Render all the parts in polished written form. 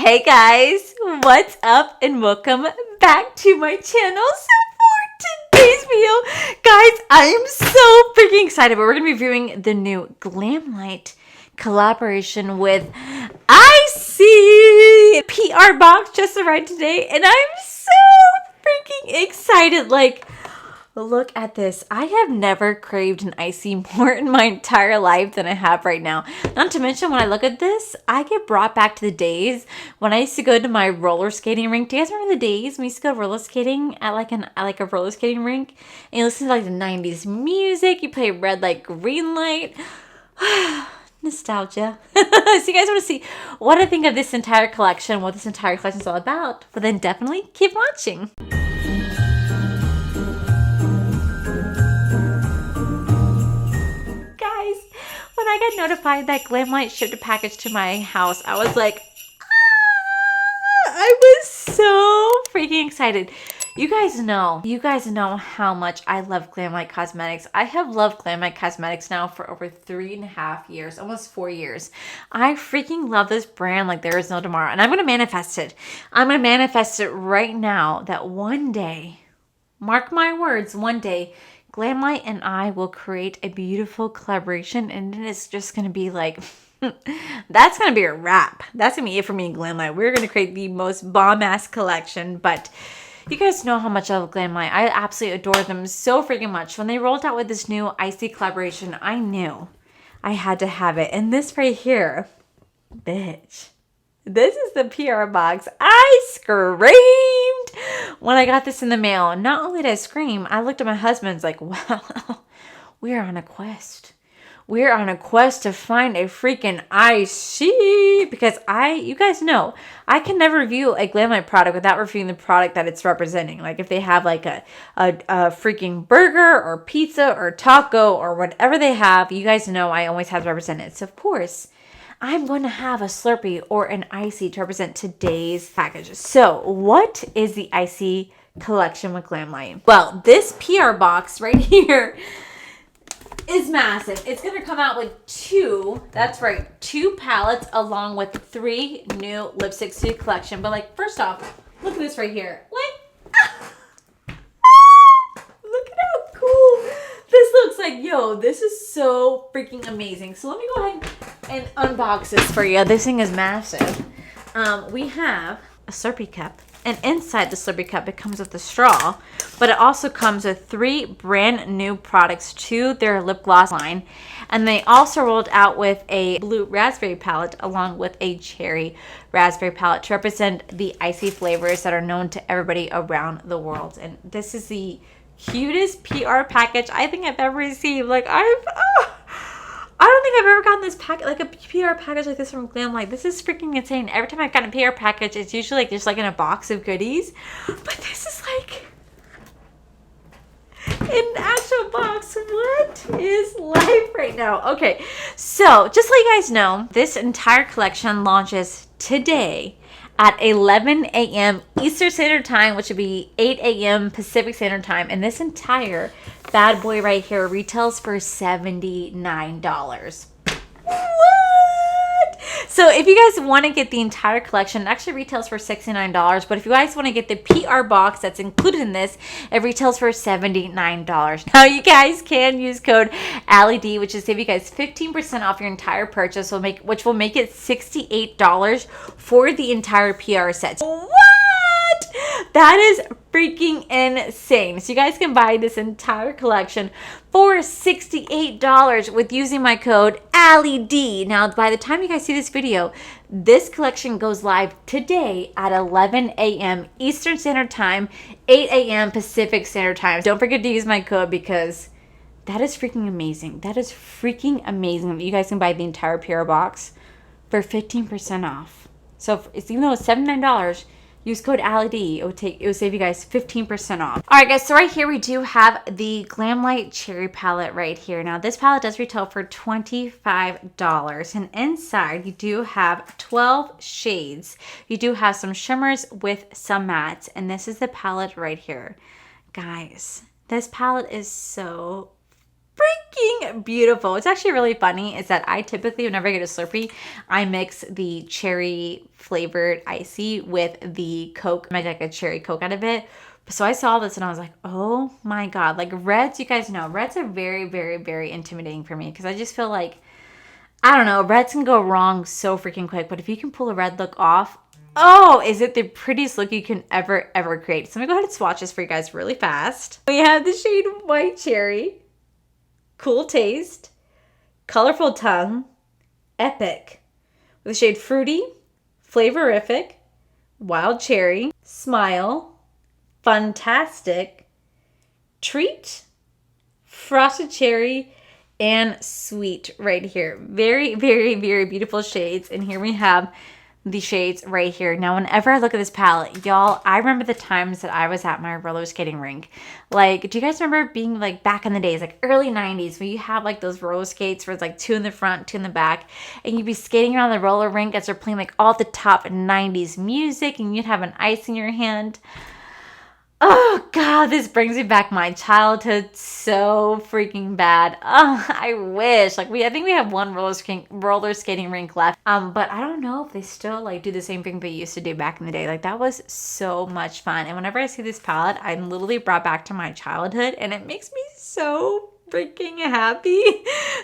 Hey guys, what's up and welcome back to my channel. So for today's video, guys, I am so freaking excited, but we're going to be reviewing the new Glamlite collaboration with ICEE. PR box just arrived today and I'm so freaking excited. Like, look at this. I have never craved an ICEE more in my entire life than I have right now. Not to mention, when I look at this, I get brought back to the days when I used to go to my roller skating rink. Do you guys remember the days when we used to go roller skating at like a roller skating rink? And you listen to like the 90s music, you play red light, green light. Nostalgia. So you guys want to see what I think of this entire collection, what this entire collection is all about, but then definitely keep watching. When I got notified that Glamlite shipped a package to my house, I was like, I was so freaking excited. You guys know how much I love Glamlite Cosmetics. I have loved Glamlite Cosmetics now for over 3.5 years, almost 4 years. I freaking love this brand like there is no tomorrow. And I'm going to manifest it. I'm going to manifest it right now that one day, mark my words, one day, Glamlite and I will create a beautiful collaboration, and then it's just going to be like, that's going to be a wrap. That's going to be it for me and Glamlite. We're going to create the most bomb-ass collection, but you guys know how much I love Glamlite. I absolutely adore them so freaking much. When they rolled out with this new ICEE collaboration, I knew I had to have it. And this right here, bitch. This is the PR box. I screamed when I got this in the mail. Not only did I scream, I looked at my husband's like, well, we're on a quest. We're on a quest to find a freaking ICEE, because you guys know, I can never review a Glamlite product without reviewing the product that it's representing. Like if they have like a freaking burger or pizza or taco or whatever they have, you guys know I always have to represent it. So of course, I'm going to have a Slurpee or an ICEE to represent today's package. So what is the ICEE collection with Glamlite? Well, this PR box right here is massive. It's going to come out with two palettes along with 3 new lipsticks to the collection. But like, first off, look at this right here. Like, look at how cool this looks like. Yo, this is so freaking amazing. So let me go ahead and unbox this for you. This thing is massive. We have a Slurpee cup, and inside the Slurpee cup it comes with a straw, but it also comes with 3 brand new products to their lip gloss line, and they also rolled out with a blue raspberry palette along with a cherry raspberry palette to represent the ICEE flavors that are known to everybody around the world. And this is the cutest PR package I think I've ever received. Like, I don't think I've ever gotten this package, like a PR package like this from Glamlite. This is freaking insane. Every time I've gotten a PR package, it's usually like just like in a box of goodies. But this is like an actual box. What is life right now? Okay, so just so you guys know, this entire collection launches today at 11 a.m. Eastern Standard Time, which would be 8 a.m. Pacific Standard Time. And this entire bad boy right here retails for $79. What? So if you guys want to get the entire collection, it actually retails for $69. But if you guys want to get the PR box that's included in this, it retails for $79. Now you guys can use code AllieD, which is save you guys 15% off your entire purchase, which will make it $68 for the entire PR set. What? That is freaking insane. So you guys can buy this entire collection for $68 with using my code AllieD. Now, by the time you guys see this video, this collection goes live today at 11 a.m. Eastern Standard Time, 8 a.m. Pacific Standard Time. Don't forget to use my code because that is freaking amazing. That is freaking amazing. You guys can buy the entire PR box for 15% off. So even though it's $79, use code AllieD. It will save you guys 15% off. All right, guys. So right here we do have the Glamlite Cherry palette right here. Now this palette does retail for $25, and inside you do have 12 shades. You do have some shimmers with some mattes, and this is the palette right here, guys. This palette is so freaking beautiful. It's actually really funny is that I typically, whenever I get a Slurpee, I mix the cherry flavored ICEE with the Coke, make like a cherry Coke out of it. So I saw this and I was like, oh my God. Like reds, you guys know, reds are very, very, very intimidating for me because I just feel like, I don't know, reds can go wrong so freaking quick. But if you can pull a red look off, oh, is it the prettiest look you can ever create. So I'm gonna go ahead and swatch this for you guys really fast. We have the shade White Cherry, Cool Taste, Colorful Tongue, Epic, with the shade Fruity, Flavorific, Wild Cherry, Smile, Fantastic, Treat, Frosted Cherry, and Sweet right here. Very, very, very beautiful shades. And here we have the shades right here. Now, whenever I look at this palette, y'all, I remember the times that I was at my roller skating rink. Like, do you guys remember being like back in the days, like early 90s, where you have like those roller skates where it's like 2 in the front, 2 in the back, and you'd be skating around the roller rink as they're playing like all the top 90s music, and you'd have an ice in your hand. Oh God, this brings me back my childhood so freaking bad. Oh, I wish. Like I think we have one roller skating rink left. But I don't know if they still like do the same thing they used to do back in the day. Like that was so much fun. And whenever I see this palette, I'm literally brought back to my childhood, and it makes me so freaking happy.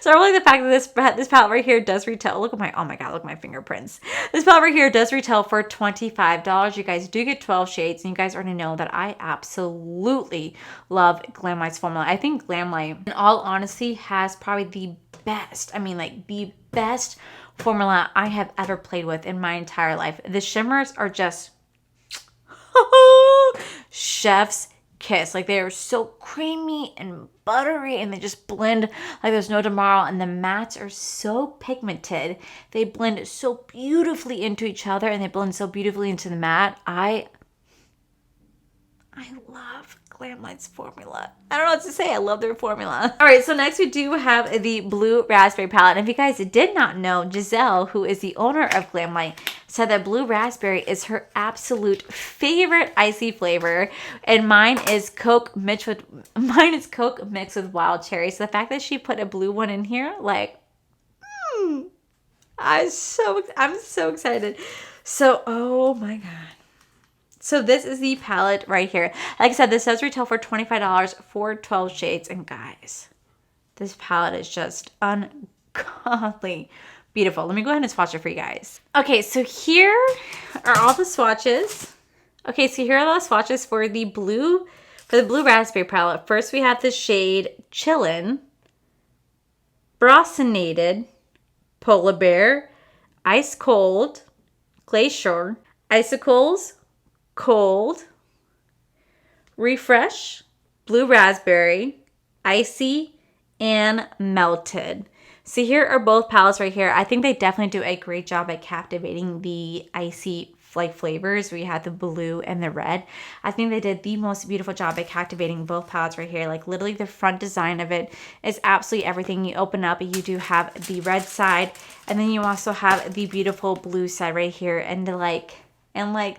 So I really like the fact that this palette right here does retail. Look at my, oh my God, look at my fingerprints. This palette right here does retail for $25. You guys do get 12 shades, and you guys already know that I absolutely love Glamlite's formula. I think Glamlite, in all honesty, has probably the best, I mean like the best formula I have ever played with in my entire life. The shimmers are just chef's kiss. Like they are so creamy and buttery, and they just blend like there's no tomorrow. And the mattes are so pigmented. They blend so beautifully into each other, and they blend so beautifully into the matte. I love Glamlite's formula. I don't know what to say. I love their formula. All right, so next we do have the Blue Raspberry palette. And if you guys did not know, Giselle, who is the owner of Glamlite, said that Blue Raspberry is her absolute favorite ICEE flavor, and mine is Coke mixed with Wild Cherry. So the fact that she put a blue one in here, like, I'm so excited. So, oh my God. So this is the palette right here. Like I said, this does retail for $25 for 12 shades. And guys, this palette is just ungodly beautiful. Let me go ahead and swatch it for you guys. Okay, so here are all the swatches. Okay, so here are all the swatches for the Blue Raspberry palette. First, we have the shade Chillin', Brossinated, Polar Bear, Ice Cold, Glacier, Icicles, Cold, Refresh, Blue Raspberry, Icy, and Melted. So here are both palettes right here. I think they definitely do a great job at captivating the ICEE like flavors. We had the blue and the red. I think they did the most beautiful job at captivating both palettes right here. Like literally the front design of it is absolutely everything. You open up, you do have the red side, and then you also have the beautiful blue side right here. And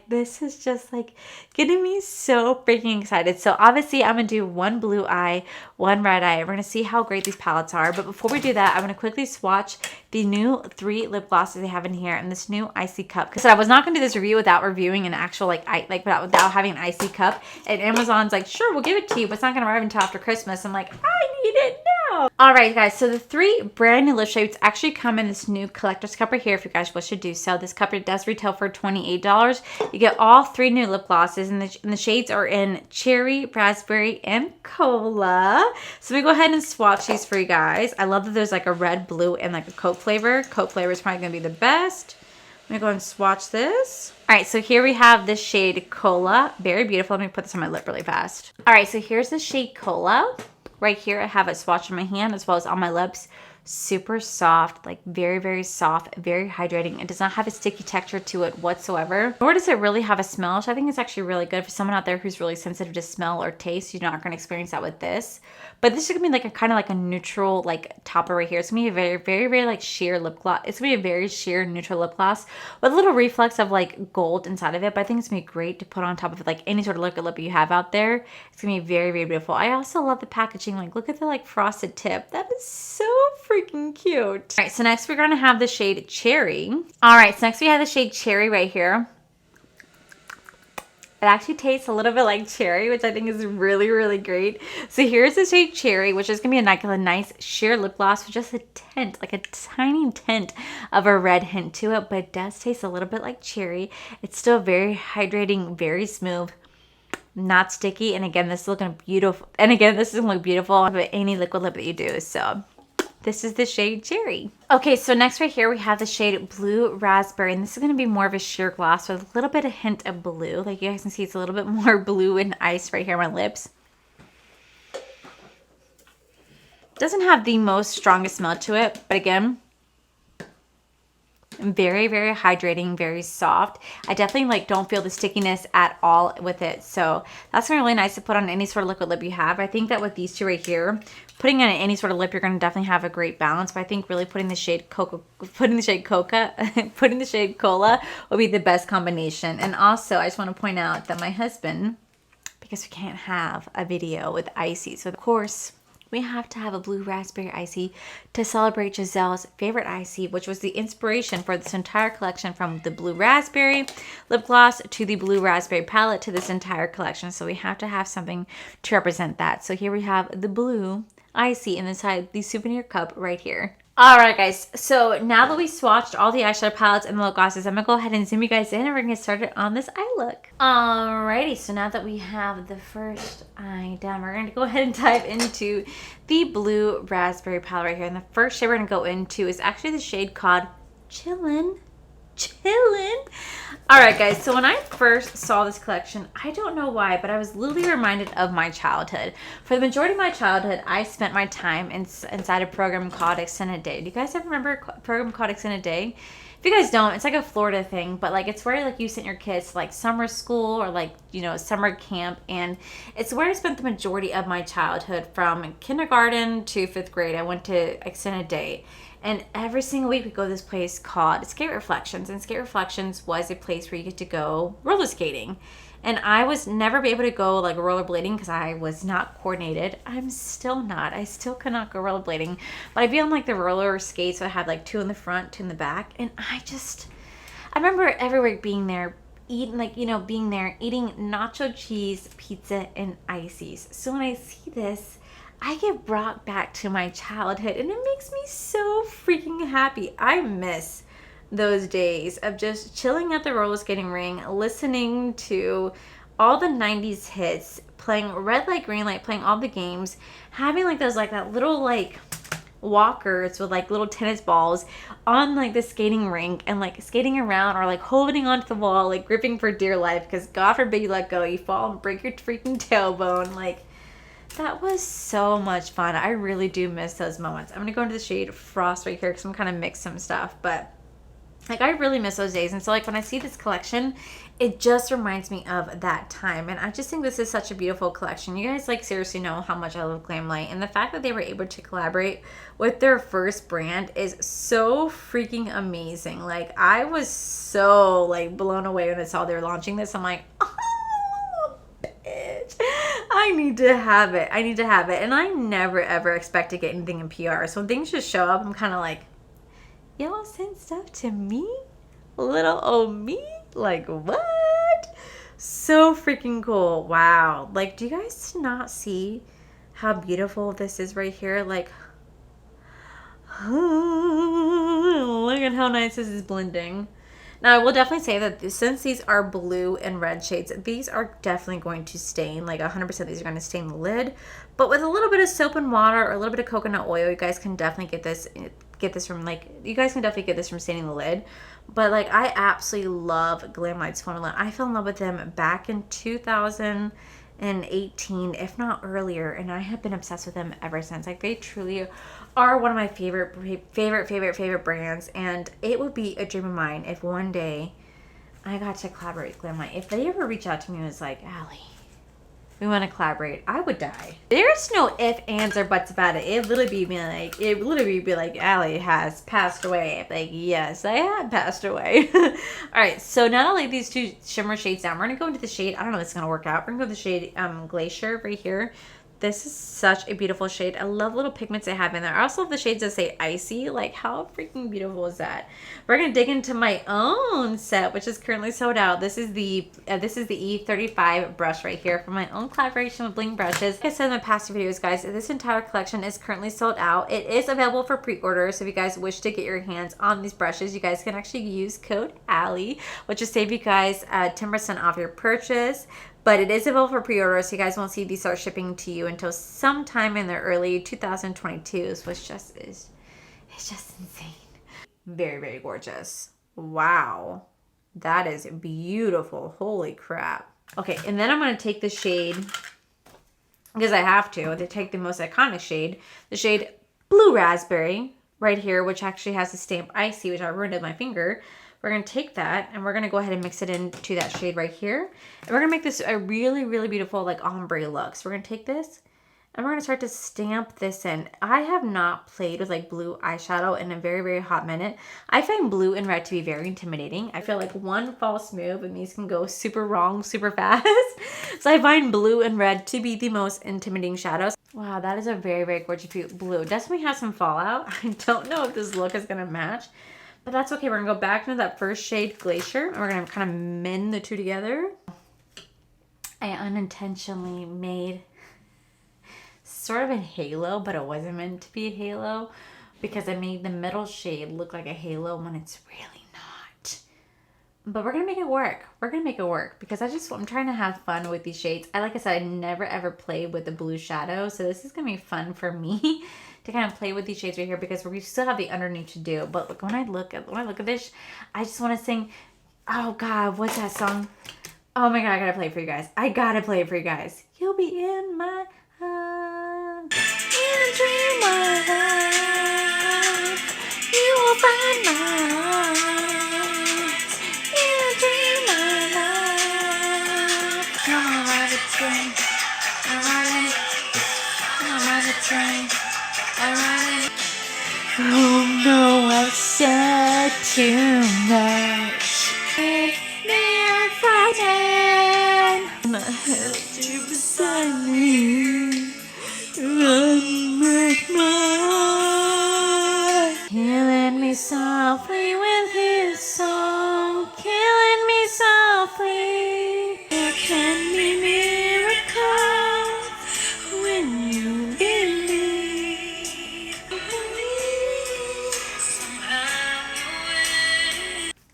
this is just like getting me so freaking excited. So obviously I'm going to do one blue eye, one red eye. We're going to see how great these palettes are. But before we do that, I'm going to quickly swatch the new 3 lip glosses they have in here and this new ICEE cup. Because I was not going to do this review without reviewing an actual without having an ICEE cup. And Amazon's like, sure, we'll give it to you, but it's not going to arrive until after Christmas. I'm like, I need it now. All right, guys. So the 3 brand new lip shades actually come in this new collector's cup right here if you guys wish to do so. This cup does retail for $28. You get all 3 new lip glosses, and the shades are in cherry, raspberry, and cola. So we go ahead and swatch these for you guys. I love that there's like a red, blue, and like a Coke flavor. Coke flavor is probably going to be the best. Let me go and swatch this. All right, so here we have the shade Cola. Very beautiful. Let me put this on my lip really fast. All right, so here's the shade Cola. Right here, I have it swatched in my hand as well as on my lips. super soft, like very, very soft, very hydrating. It does not have a sticky texture to it whatsoever, nor does it really have a smell, so I think it's actually really good for someone out there who's really sensitive to smell or taste. You're not going to experience that with this. But this is going to be like a kind of like a neutral like topper right here. It's going to be a very, very, very like sheer lip gloss. It's going to be a very sheer neutral lip gloss with a little reflex of like gold inside of it. But I think it's going to be great to put on top of like any sort of liquid lip you have out there. It's going to be very, very beautiful. I also love the packaging. Like, look at the like frosted tip. That is so freaking cute. All right, so next we're going to have the shade Cherry. All right, so next we have the shade Cherry right here. It actually tastes a little bit like cherry, which I think is really, really great. So here's the shade Cherry, which is going to be a nice sheer lip gloss with just a tint, like a tiny tint of a red hint to it. But it does taste a little bit like cherry. It's still very hydrating, very smooth, not sticky. And again, this is looking beautiful. And again, this is going to look beautiful with any liquid lip that you do. So this is the shade Cherry. Okay, so next right here we have the shade Blue Raspberry, and this is going to be more of a sheer gloss with a little bit of hint of blue. Like you guys can see, it's a little bit more blue and ice right here on my lips. Doesn't have the most strongest smell to it, but again, very, very hydrating, very soft. I definitely like don't feel the stickiness at all with it. So that's really nice to put on any sort of liquid lip you have. I think that with these two right here, putting on any sort of lip, you're going to definitely have a great balance. But I think really putting the shade Cola will be the best combination. And also, I just want to point out that my husband, because we can't have a video with ICEE, so of course we have to have a Blue Raspberry ICEE to celebrate Giselle's favorite ICEE, which was the inspiration for this entire collection, from the Blue Raspberry lip gloss to the Blue Raspberry palette to this entire collection. So we have to have something to represent that. So here we have the Blue ICEE inside the souvenir cup right here. Alright guys, so now that we swatched all the eyeshadow palettes and the lip glosses, I'm going to go ahead and zoom you guys in and we're going to get started on this eye look. Alrighty, so now that we have the first eye done, we're going to go ahead and dive into the Blue Raspberry palette right here. And the first shade we're going to go into is actually the shade called Chillin'. Alright guys, so when I first saw this collection, I don't know why, but I was literally reminded of my childhood. For the majority of my childhood, I spent my time inside a program called Extended Day. Do you guys ever remember a program called Extended Day? If you guys don't, it's like a Florida thing, but like it's where like you sent your kids to like summer school or like, you know, summer camp, and it's where I spent the majority of my childhood from kindergarten to 5th grade. I went to Extended Day. And every single week we go to this place called Skate Reflections. And Skate Reflections was a place where you get to go roller skating. And I was never be able to go like rollerblading because I was not coordinated. I'm still not. I still cannot go rollerblading. But I'd be on like the roller skates. So I had like 2 in the front, 2 in the back. And I remember every week being there, eating nacho cheese, pizza, and ices. So when I see this, I get brought back to my childhood and it makes me so freaking happy. I miss those days of just chilling at the roller skating ring, listening to all the 90s hits, playing red light, green light, playing all the games, having like those like that little like walkers with like little tennis balls on like the skating rink and like skating around or like holding onto the wall, like gripping for dear life because God forbid you let go, you fall and break your freaking tailbone. Like, that was so much fun. I really do miss those moments. I'm going to go into the shade Frost right here because I'm kind of mix some stuff. But like I really miss those days. And so like when I see this collection, it just reminds me of that time. And I just think this is such a beautiful collection. You guys like seriously know how much I love Glamlite. And the fact that they were able to collaborate with their first brand is so freaking amazing. Like I was so like blown away when I saw they were launching this. I'm like, oh, I need to have it. I need to have it. And I never ever expect to get anything in PR. So when things just show up, I'm kind of like, y'all send stuff to me? Little old me? Like what? So freaking cool. Wow. Like, do you guys not see how beautiful this is right here? Like, look at how nice this is blending. Now, I will definitely say that since these are blue and red shades, these are definitely going to stain. Like 100% these are going to stain the lid. But with a little bit of soap and water or a little bit of coconut oil, you guys can definitely get this from like, you guys can definitely get this from staining the lid. But like, I absolutely love Glamlite's formula. I fell in love with them back in 2000. 2018, if not earlier, and I have been obsessed with them ever since. Like, they truly are one of my favorite brands, and it would be a dream of mine if one day I got to collaborate with Glamlite. If they ever reach out to me and was like, Allie, we want to collaborate, I would die. There's no ifs, ands, or buts about it. It literally be like, Allie has passed away. Like, yes, I have passed away. All right, so now that I lay these two shimmer shades down, we're gonna go into the shade. I don't know if it's gonna work out. We're gonna go to the shade Glacier right here. This is such a beautiful shade. I love little pigments they have in there. I also love the shades that say icy. Like, how freaking beautiful is that? We're gonna dig into my own set, which is currently sold out. This is the E35 brush right here from my own collaboration with Bling Brushes. Like I said in my past videos, guys, this entire collection is currently sold out. It is available for pre-order, so if you guys wish to get your hands on these brushes, you guys can actually use code Allie, which will save you guys 10% off your purchase. But it is available for pre-order, so you guys won't see these start shipping to you until sometime in the early 2022, so it's just insane. Very gorgeous. Wow. That is beautiful. Holy crap. Okay, and then I'm going to take the shade, because I have to take the most iconic shade, the shade Blue Raspberry right here, which actually has the stamp ICEE, which I ruined with my finger. We're going to take that and we're going to go ahead and mix it into that shade right here. And we're going to make this a really beautiful like ombre look. So we're going to take this and we're going to start to stamp this in. I have not played with like blue eyeshadow in a very hot minute. I find blue and red to be very intimidating. I feel like one false move and these can go super wrong super fast. So I find blue and red to be the most intimidating shadows. Wow, that is a very gorgeous blue. Definitely has some fallout. I don't know if this look is going to match. But that's okay. We're going to go back into that first shade, Glacier. And we're going to kind of mend the two together. I unintentionally made sort of a halo, but it wasn't meant to be a halo. Because I made the middle shade look like a halo when it's really not. But we're going to make it work. We're going to make it work. Because I'm trying to have fun with these shades. Like I said, I never ever played with the blue shadow. So this is going to be fun for me to kind of play with these shades right here, because we still have the underneath to do. But look, when I look at this, I just want to sing, oh God, what's that song? Oh my God, I gotta play it for you guys. I gotta play it for you guys. You'll be in my heart, in a dream my heart. You will find my heart, in a dream my heart. Come on, ride the train, I ride it. Come on, ride the train. Oh no, I've said too much. They're frightened. I held you beside me. Unbreak my heart. Killing me softly with his song. Killing me softly. There can be miracles when you believe.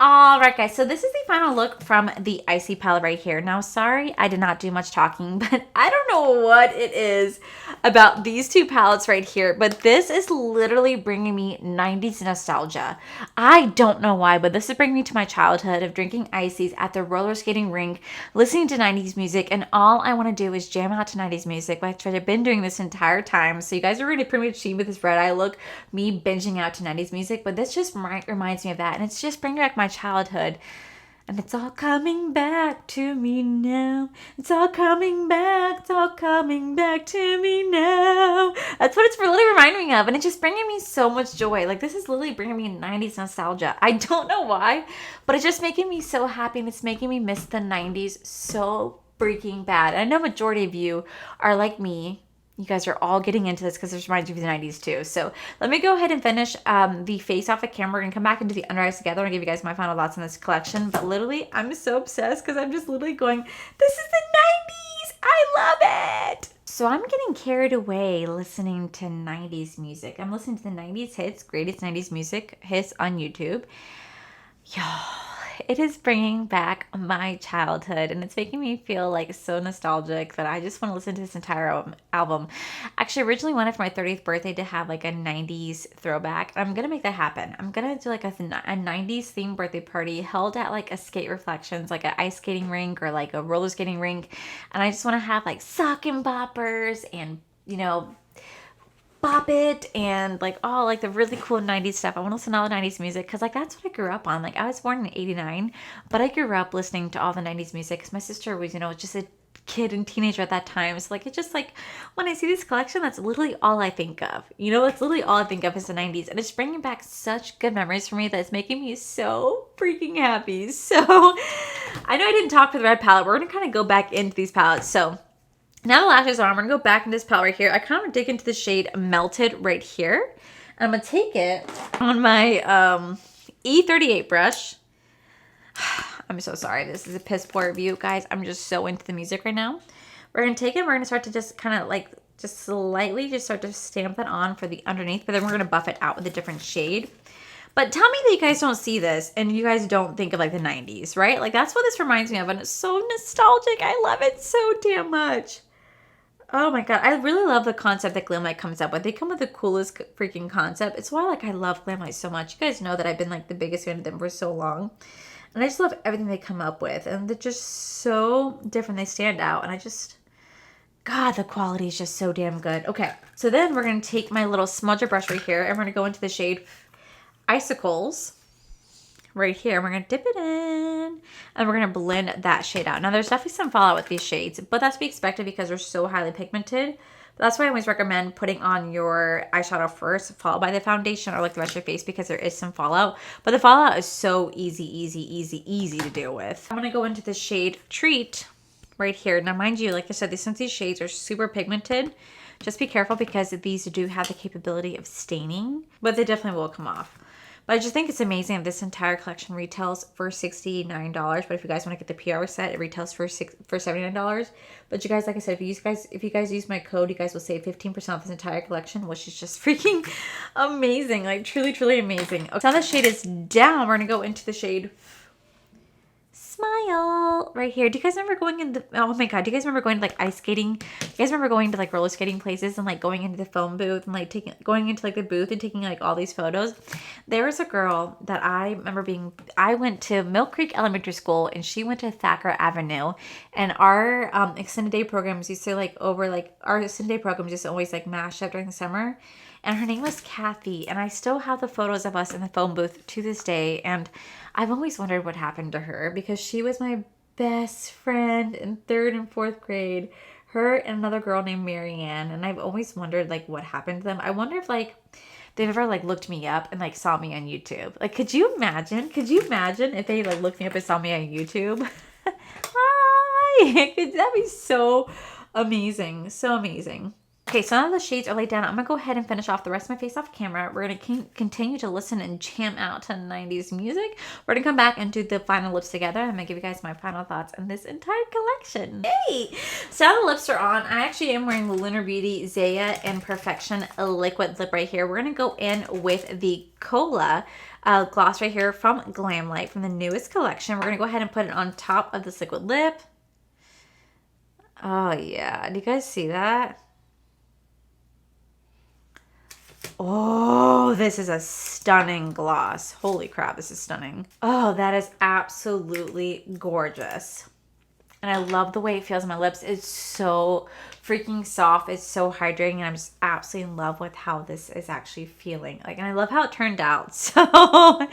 Alright guys, so this is the final look from the ICEE palette right here. Now sorry, I did not do much talking, but I don't know what it is about these two palettes right here, but this is literally bringing me 90s nostalgia. I don't know why, but this is bringing me to my childhood of drinking ICEEs at the roller skating rink, listening to 90s music, and all I want to do is jam out to 90s music, which I've been doing this entire time. So you guys are already pretty much seeing with this red eye look, me binging out to 90s music, but this just reminds me of that, and it's just bringing back my childhood. And it's all coming back to me now. It's all coming back. It's all coming back to me now. That's what it's really reminding me of. And it's just bringing me so much joy. Like, this is literally bringing me 90s nostalgia. I don't know why, but it's just making me so happy. And it's making me miss the 90s so freaking bad. And I know majority of you are like me. You guys are all getting into this because this reminds you of the 90s too. So let me go ahead and finish the face off the camera. We're going to come back into the under eyes together and give you guys my final thoughts on this collection. But literally, I'm so obsessed because I'm just literally going, this is the 90s. I love it. So I'm getting carried away listening to 90s music. I'm listening to the 90s hits, greatest 90s music hits on YouTube. Y'all, it is bringing back my childhood, and it's making me feel like so nostalgic that I just want to listen to this entire album. Actually, originally wanted for my 30th birthday to have like a 90s throwback. I'm gonna make that happen. I'm gonna do like a 90s themed birthday party held at like a Skate Reflections, like an ice skating rink or like a roller skating rink, and I just want to have like sock and boppers and, you know, Bop It and like all like the really cool 90s stuff. I want to listen to all the 90s music because like that's what I grew up on. Like I was born in 89, but I grew up listening to all the 90s music because my sister was, you know, just a kid and teenager at that time. So like it's just like when I see this collection, that's literally all I think of. You know, it's literally all I think of is the 90s, and it's bringing back such good memories for me that it's making me so freaking happy. So I know I didn't talk for the red palette. We're gonna kind of go back into these palettes. So now the lashes are on, we're going to go back into this palette right here. I kind of want to dig into the shade Melted right here. And I'm going to take it on my E38 brush. I'm so sorry. This is a piss poor review, guys. I'm just so into the music right now. We're going to take it. We're going to start to just kind of like, just slightly just start to stamp that on for the underneath. But then we're going to buff it out with a different shade. But tell me that you guys don't see this and you guys don't think of like the 90s, right? Like that's what this reminds me of. And it's so nostalgic. I love it so damn much. Oh my god, I really love the concept that Glamlite comes up with. They come with the coolest freaking concept. It's why like I love Glamlite so much. You guys know that I've been like the biggest fan of them for so long. And I just love everything they come up with. And they're just so different. They stand out. And I just, God, the quality is just so damn good. Okay, so then we're going to take my little smudger brush right here. And we're going to go into the shade Icicles right here. We're going to dip it in and we're going to blend that shade out. Now there's definitely some fallout with these shades, but that's to be expected because they're so highly pigmented. But that's why I always recommend putting on your eyeshadow first, followed by the foundation or like the rest of your face, because there is some fallout. But the fallout is so easy to deal with. I'm going to go into the shade Treat right here. Now mind you, like I said, since these shades are super pigmented, just be careful because these do have the capability of staining, but they definitely will come off. But I just think it's amazing that this entire collection retails for $69. But if you guys want to get the PR set, it retails for $79. But you guys, like I said, if you guys use my code, you guys will save 15% off this entire collection, which is just freaking amazing. Like truly amazing. Okay, so now the shade is down. We're gonna go into the shade Smile right here. Do you guys remember going in the, oh my god, do you guys remember going to like ice skating? Do you guys remember going to like roller skating places and like going into the phone booth and like going into like the booth and taking like all these photos? There was a girl that I remember I went to Mill Creek Elementary School and she went to Thacker Avenue, and our extended day programs used to like our extended day programs used to always like mash up during the summer. And her name was Kathy, and I still have the photos of us in the phone booth to this day, and I've always wondered what happened to her because she was my best friend in 3rd and 4th grade. Her and another girl named Marianne, and I've always wondered like what happened to them. I wonder if like they've ever like looked me up and like saw me on YouTube. Like could you imagine if they like looked me up and saw me on YouTube? Hi! That'd be so amazing. So amazing. Okay, so now the shades are laid down. I'm going to go ahead and finish off the rest of my face off camera. We're going to continue to listen and jam out to 90s music. We're going to come back and do the final lips together. I'm going to give you guys my final thoughts on this entire collection. Yay! So now the lips are on. I actually am wearing the Lunar Beauty Zaya and Perfection liquid lip right here. We're going to go in with the Cola gloss right here from Glamlite from the newest collection. We're going to go ahead and put it on top of this liquid lip. Oh, yeah. Do you guys see that? Oh, this is a stunning gloss. Holy crap, this is stunning. Oh, that is absolutely gorgeous. And I love the way it feels on my lips. It's so freaking soft. It's so hydrating. And I'm just absolutely in love with how this is actually feeling. Like, and I love how it turned out. So, all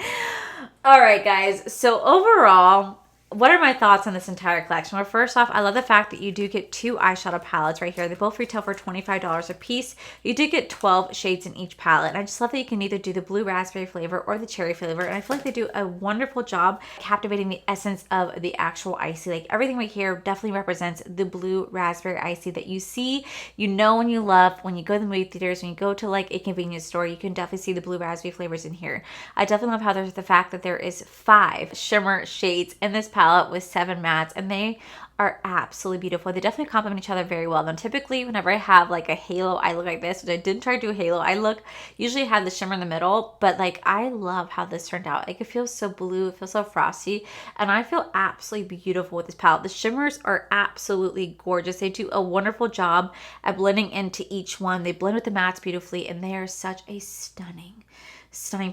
right, guys. So overall, what are my thoughts on this entire collection? Well, first off, I love the fact that you do get 2 eyeshadow palettes right here. They both retail for $25 a piece. You do get 12 shades in each palette. And I just love that you can either do the blue raspberry flavor or the cherry flavor. And I feel like they do a wonderful job captivating the essence of the actual ICEE. Like everything right here definitely represents the blue raspberry ICEE that you see, you know, and you love when you go to the movie theaters, when you go to like a convenience store, you can definitely see the blue raspberry flavors in here. I definitely love how there's the fact that there is 5 shimmer shades in this palette. palette with 7 mattes, and they are absolutely beautiful. They definitely complement each other very well. Now, typically, whenever I have like a halo eye look like this, which I didn't try to do a halo eye look, usually have the shimmer in the middle, but like I love how this turned out. Like it feels so blue, it feels so frosty, and I feel absolutely beautiful with this palette. The shimmers are absolutely gorgeous. They do a wonderful job at blending into each one. They blend with the mattes beautifully, and they are such a stunning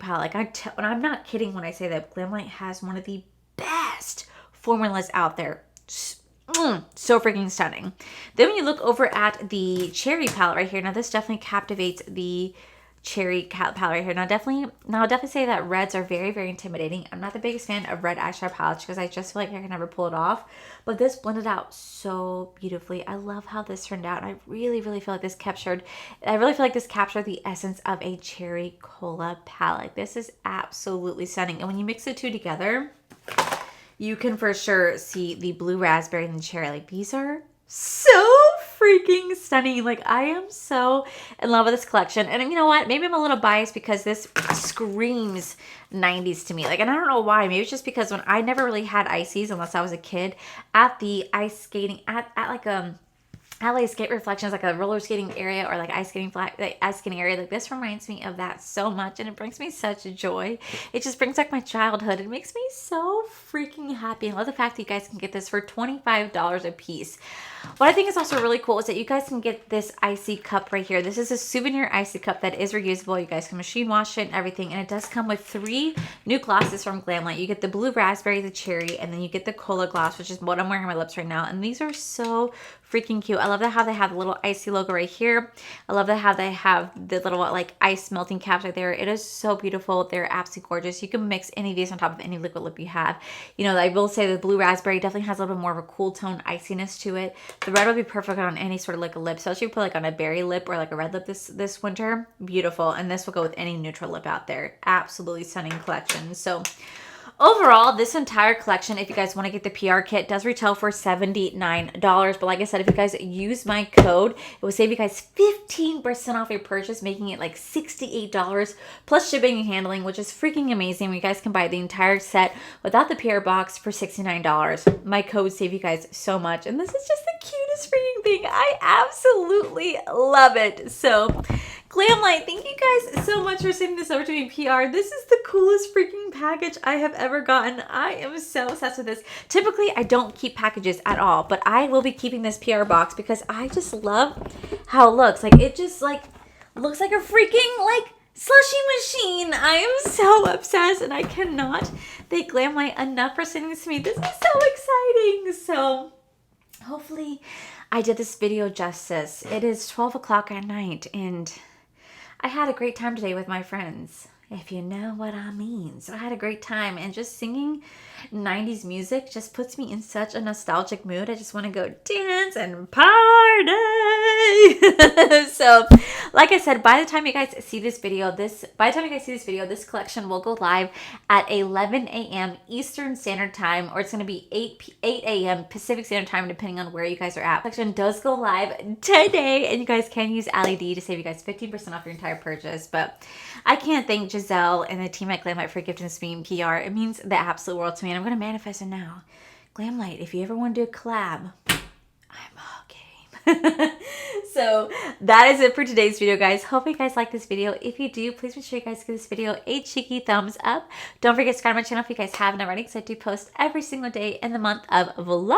palette. Like I'm not kidding when I say that Glamlite has one of the best formulas out there. So freaking stunning. Then when you look over at the cherry palette right here, now this definitely captivates the cherry palette right here. Now I'll definitely say that reds are very, very intimidating. I'm not the biggest fan of red eyeshadow palettes because I just feel like I can never pull it off. But this blended out so beautifully. I love how this turned out. I really, really feel like this captured the essence of a cherry cola palette. This is absolutely stunning. And when you mix the two together, you can for sure see the blue raspberry and the cherry. Like these are so freaking stunning. Like I am so in love with this collection. And you know what? Maybe I'm a little biased because this screams 90s to me. Like, and I don't know why. Maybe it's just because when I never really had ICEEs unless I was a kid at the ice skating at like LA skate reflections, like a roller skating area or like ice skating area. Like this reminds me of that so much, and it brings me such joy. It just brings back my childhood. It makes me so freaking happy. I love the fact that you guys can get this for $25 a piece. What I think is also really cool is that you guys can get this ICEE cup right here. This is a souvenir ICEE cup that is reusable. You guys can machine wash it and everything. And it does come with 3 new glosses from Glamlite. You get the blue raspberry, the cherry, and then you get the cola gloss, which is what I'm wearing on my lips right now. And these are so freaking cute. I love how they have the little ICEE logo right here. I love how they have the little like ice melting caps right there. It is so beautiful. They're absolutely gorgeous. You can mix any of these on top of any liquid lip you have. You know, I will say the blue raspberry definitely has a little bit more of a cool tone iciness to it. The red would be perfect on any sort of like a lip, especially if you put like on a berry lip or like a red lip this winter. Beautiful. And this will go with any neutral lip out there. Absolutely stunning collection. So overall, this entire collection, if you guys want to get the PR kit, does retail for $79. But like I said, if you guys use my code, it will save you guys 15% off your purchase, making it like $68 plus shipping and handling, which is freaking amazing. You guys can buy the entire set without the PR box for $69. My code save you guys so much. And this is just the cutest freaking thing. I absolutely love it. So Glamlite, thank you guys so much for sending this over to me, PR. This is the coolest freaking package I have ever gotten. I am so obsessed with this. Typically, I don't keep packages at all, but I will be keeping this PR box because I just love how it looks. Like, it just, like, looks like a freaking, like, slushy machine. I am so obsessed, and I cannot thank Glamlite enough for sending this to me. This is so exciting. So, hopefully, I did this video justice. It is 12 o'clock at night, and I had a great time today with my friends, if you know what I mean. So I had a great time, and just singing 90s music just puts me in such a nostalgic mood. I just want to go dance and party. So, like I said, by the time you guys see this video, this collection will go live at 11 a.m. Eastern Standard Time, or it's going to be 8 a.m. Pacific Standard Time, depending on where you guys are at. The collection does go live today, and you guys can use Allie D to save you guys 15% off your entire purchase. But I can't thank Giselle and the team at Glamlite for gifting this to me in PR. It means the absolute world to me, and I'm going to manifest it now. Glamlite, if you ever want to do a collab, I'm all game. So that is it for today's video, guys. Hope you guys like this video. If you do, please make sure you guys give this video a cheeky thumbs up. Don't forget to subscribe to my channel if you guys haven't already, because I do post every single day in the month of Vlogmas.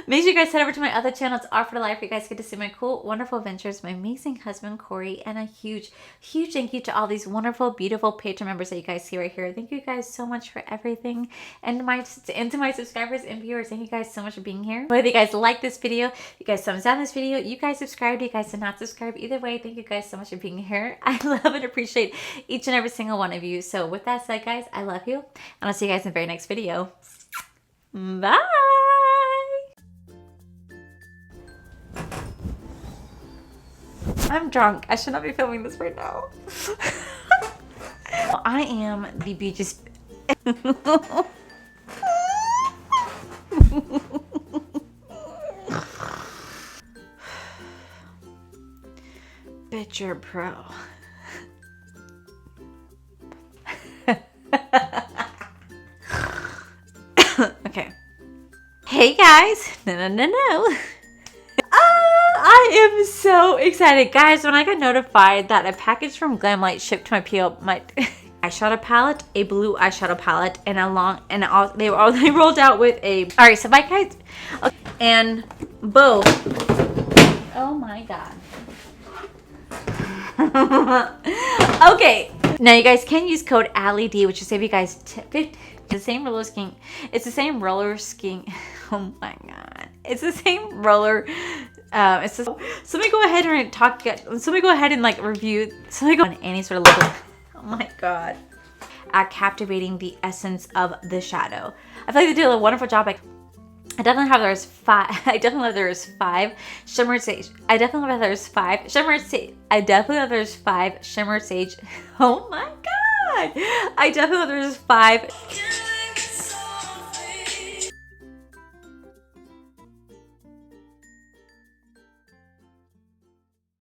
Make sure you guys head over to my other channel. It's Art for Life. You guys get to see my cool, wonderful adventures, my amazing husband, Corey, and a huge, huge thank you to all these wonderful, beautiful Patreon members that you guys see right here. Thank you guys so much for everything. And to my subscribers and viewers, thank you guys so much for being here. Whether you guys like this video, you guys thumbs down this video, you guys subscribed, you guys did not subscribe, either way, thank you guys so much for being here. I love and appreciate each and every single one of you. So with that said, guys, I love you, and I'll see you guys in the very next video. Bye. I'm drunk. I should not be filming this right now. I am the beaches. Bet you're a pro. Hey guys. No. I am so excited, guys. When I got notified that a package from Glamlite shipped to my P.O. my eyeshadow palette, a blue eyeshadow palette, and they rolled out with a. All right, so bye guys, okay. And both. Oh my god. Okay, now you guys can use code Allie D, which will save you guys 50. The same roller scheme. It's the same roller scheme. Oh my god, it's the same roller. It's just, so let me go ahead and talk. So let me go ahead and like review. So let me go on any sort of look. Oh my god, at captivating the essence of the shadow. I feel like they did a wonderful job. Like, I definitely have there's 5. I definitely have there's 5 shimmer sage. I definitely have there's 5 shimmer sage. I definitely have there's 5 shimmer sage. Oh my god. I definitely have there's 5.